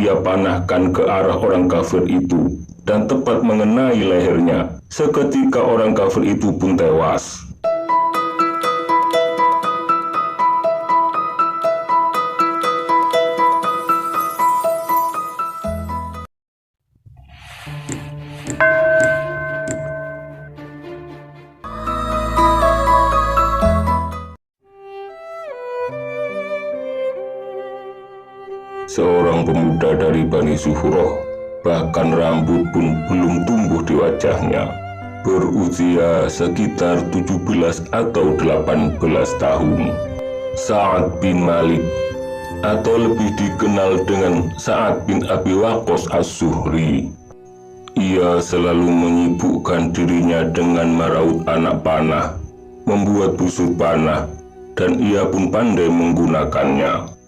ia panahkan ke arah orang kafir itu dan tepat mengenai lehernya. Seketika orang kafir itu pun tewas. Seorang pemuda dari Bani Zuhroh, bahkan rambut pun belum tumbuh di wajahnya, berusia sekitar 17 atau 18 tahun. Sa'ad bin Malik, atau lebih dikenal dengan Sa'ad bin Abi Waqqas As-Zuhri. Ia selalu menyibukkan dirinya dengan meraut anak panah, membuat busur panah, dan ia pun pandai menggunakannya.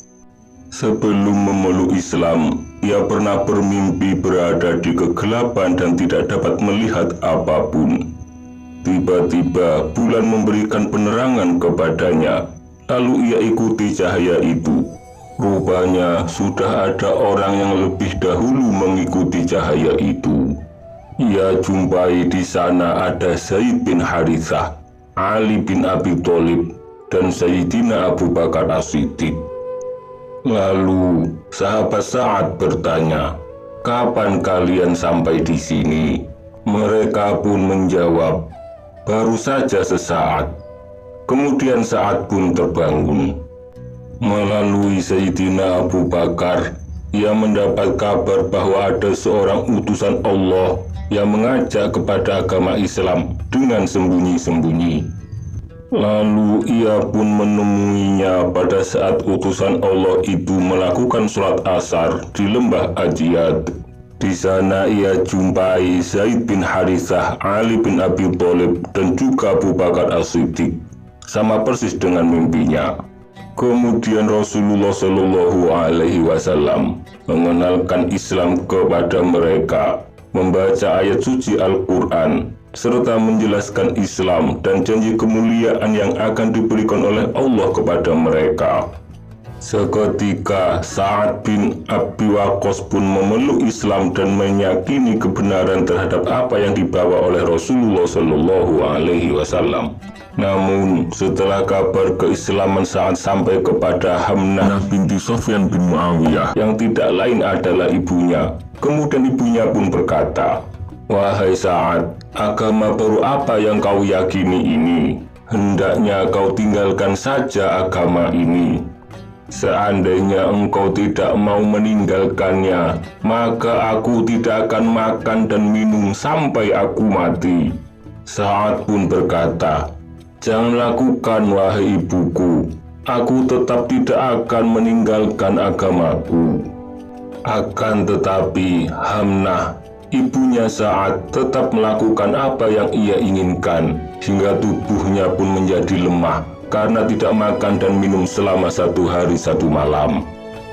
Sebelum memeluk Islam, ia pernah bermimpi berada di kegelapan dan tidak dapat melihat apapun. Tiba-tiba bulan memberikan penerangan kepadanya, lalu ia ikuti cahaya itu. Rupanya sudah ada orang yang lebih dahulu mengikuti cahaya itu. Ia jumpai di sana ada Zaid bin Harithah, Ali bin Abi Thalib, dan Sayyidina Abu Bakar As-Siddiq. Lalu sahabat Sa'ad bertanya, "Kapan kalian sampai di sini?" Mereka pun menjawab, "Baru saja sesaat." Kemudian Sa'ad pun terbangun. Melalui Sayyidina Abu Bakar, ia mendapat kabar bahwa ada seorang utusan Allah yang mengajak kepada agama Islam dengan sembunyi-sembunyi. Lalu ia pun menemuinya pada saat utusan Allah itu melakukan sholat asar di lembah Ajiyad. Di sana ia jumpai Zaid bin Harithah, Ali bin Abi Thalib, dan juga Abu Bakar As-Siddiq, sama persis dengan mimpinya. Kemudian Rasulullah Shallallahu Alaihi Wasallam mengenalkan Islam kepada mereka, membaca ayat suci Al-Quran, serta menjelaskan Islam dan janji kemuliaan yang akan diberikan oleh Allah kepada mereka. Seketika Sa'ad bin Abi Waqqas pun memeluk Islam dan meyakini kebenaran terhadap apa yang dibawa oleh Rasulullah Shallallahu Alaihi Wasallam. Namun setelah kabar keislaman Sa'ad sampai kepada Hamnah binti Sofyan bin Muawiyah, yang tidak lain adalah ibunya, kemudian ibunya pun berkata, "Wahai Sa'ad, agama baru apa yang kau yakini ini? Hendaknya kau tinggalkan saja agama ini. Seandainya engkau tidak mau meninggalkannya, maka aku tidak akan makan dan minum sampai aku mati." Sa'ad pun berkata, "Jangan lakukan, wahai ibuku. Aku tetap tidak akan meninggalkan agamaku." Akan tetapi Hamnah, ibunya Sa'ad, tetap melakukan apa yang ia inginkan, hingga tubuhnya pun menjadi lemah karena tidak makan dan minum selama 1 hari 1 malam.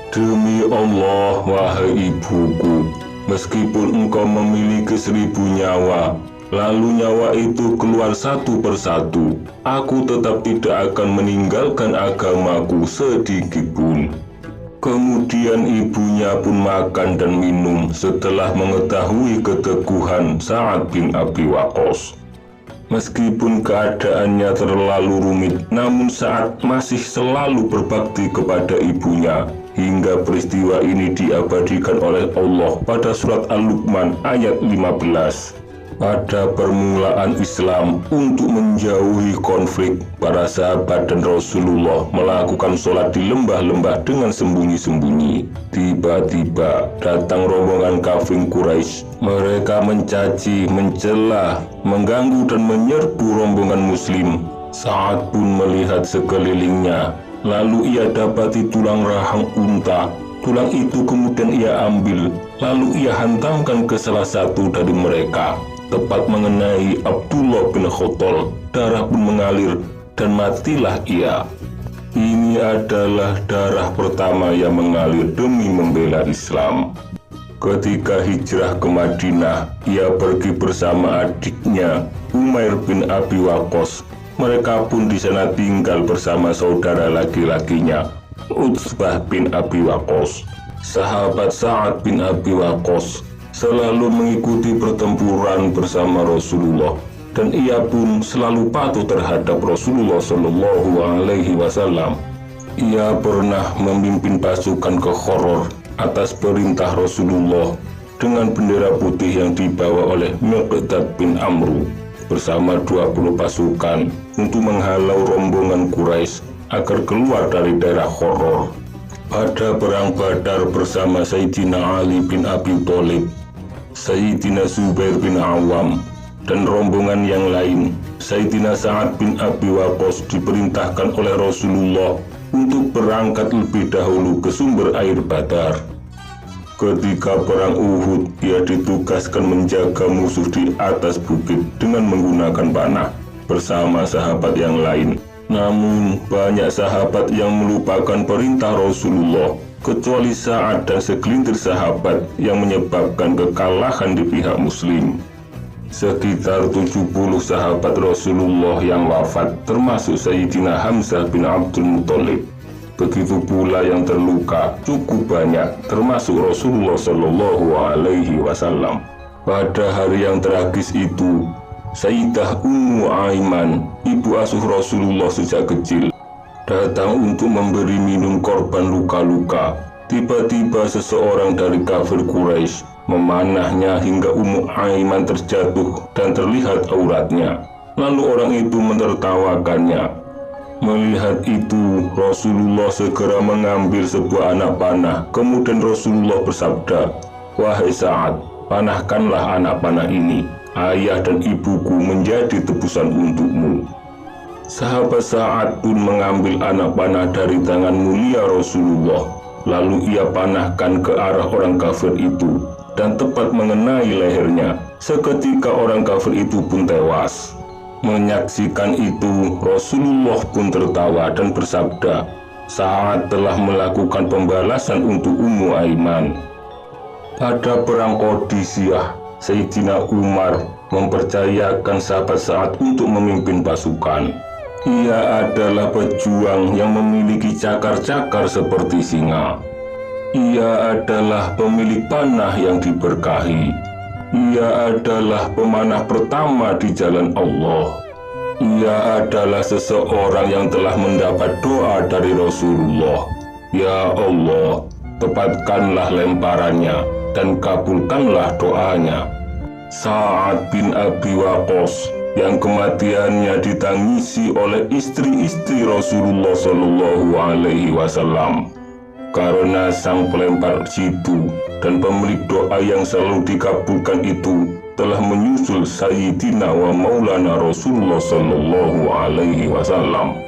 "Demi Allah, wahai ibuku, meskipun engkau memiliki 1000 nyawa, lalu nyawa itu keluar satu persatu, aku tetap tidak akan meninggalkan agamaku sedikit pun." Kemudian ibunya pun makan dan minum setelah mengetahui keteguhan Sa'ad bin Abi Waqqas. Meskipun keadaannya terlalu rumit, namun Sa'ad masih selalu berbakti kepada ibunya, hingga peristiwa ini diabadikan oleh Allah pada surat Al-Luqman ayat 15. Pada permulaan Islam, untuk menjauhi konflik, para sahabat dan Rasulullah melakukan sholat di lembah-lembah dengan sembunyi-sembunyi. Tiba-tiba datang rombongan kafir Quraisy. Mereka mencaci, mencela, mengganggu dan menyerbu rombongan Muslim. Sa'ad pun melihat sekelilingnya, lalu ia dapati tulang rahang unta. Tulang itu kemudian ia ambil, lalu ia hantamkan ke salah satu dari mereka, tepat mengenai Abdullah bin Khattab. Darah pun mengalir dan matilah ia. Ini adalah darah pertama yang mengalir demi membela Islam. Ketika hijrah ke Madinah, ia pergi bersama adiknya Umair bin Abi Waqqas. Mereka pun di sana tinggal bersama saudara laki-lakinya Utsbah bin Abi Waqqas. Sahabat Sa'ad bin Abi Waqqas selalu mengikuti pertempuran bersama Rasulullah, dan ia pun selalu patuh terhadap Rasulullah Shallallahu Alaihi Wasallam. Ia pernah memimpin pasukan ke Khoror atas perintah Rasulullah dengan bendera putih yang dibawa oleh Miqdad bin Amru bersama 20 pasukan untuk menghalau rombongan Quraisy agar keluar dari daerah Khoror. Pada perang Badar bersama Sayyidina Ali bin Abi Thalib, Sayyidina Zubair bin Awam, dan rombongan yang lain, Sayyidina Sa'ad bin Abi Waqqas diperintahkan oleh Rasulullah untuk berangkat lebih dahulu ke sumber air Badar. Ketika perang Uhud, ia ditugaskan menjaga musuh di atas bukit dengan menggunakan panah bersama sahabat yang lain. Namun, banyak sahabat yang melupakan perintah Rasulullah, kecuali Sa'ad dan segelintir sahabat yang menyebabkan kekalahan di pihak Muslim. Sekitar 70 sahabat Rasulullah yang wafat, termasuk Sayyidina Hamzah bin Abdul Muthalib. Begitu pula yang terluka cukup banyak, termasuk Rasulullah Shallallahu Alaihi Wasallam. Pada hari yang tragis itu, Sayyidah Ummu Aiman, ibu asuh Rasulullah sejak kecil, datang untuk memberi minum korban luka-luka. Tiba-tiba seseorang dari kafir Quraisy memanahnya hingga Ummu Aiman terjatuh dan terlihat auratnya. Lalu orang itu menertawakannya. Melihat itu, Rasulullah segera mengambil sebuah anak panah. Kemudian Rasulullah bersabda, "Wahai Sa'ad, panahkanlah anak panah ini. Ayah dan ibuku menjadi tebusan untukmu." Sahabat Sa'ad pun mengambil anak panah dari tangan mulia Rasulullah. Lalu ia panahkan ke arah orang kafir itu dan tepat mengenai lehernya. Seketika orang kafir itu pun tewas. Menyaksikan itu, Rasulullah pun tertawa dan bersabda, "Sa'ad telah melakukan pembalasan untuk Ummu Aiman." Pada perang Qadisiyah, Sayyidina Umar mempercayakan sahabat Sa'ad untuk memimpin pasukan. Ia adalah pejuang yang memiliki cakar-cakar seperti singa. Ia adalah pemilik panah yang diberkahi. Ia adalah pemanah pertama di jalan Allah. Ia adalah seseorang yang telah mendapat doa dari Rasulullah. Ya Allah, tepatkanlah lemparannya dan kabulkanlah doanya. Sa'ad bin Abi Waqqas yang kematiannya ditangisi oleh istri-istri Rasulullah Shallallahu Alaihi Wasallam, karena sang pelempar jitu dan pemilik doa yang selalu dikabulkan itu telah menyusul Sayyidina wa Maulana Rasulullah Shallallahu Alaihi Wasallam.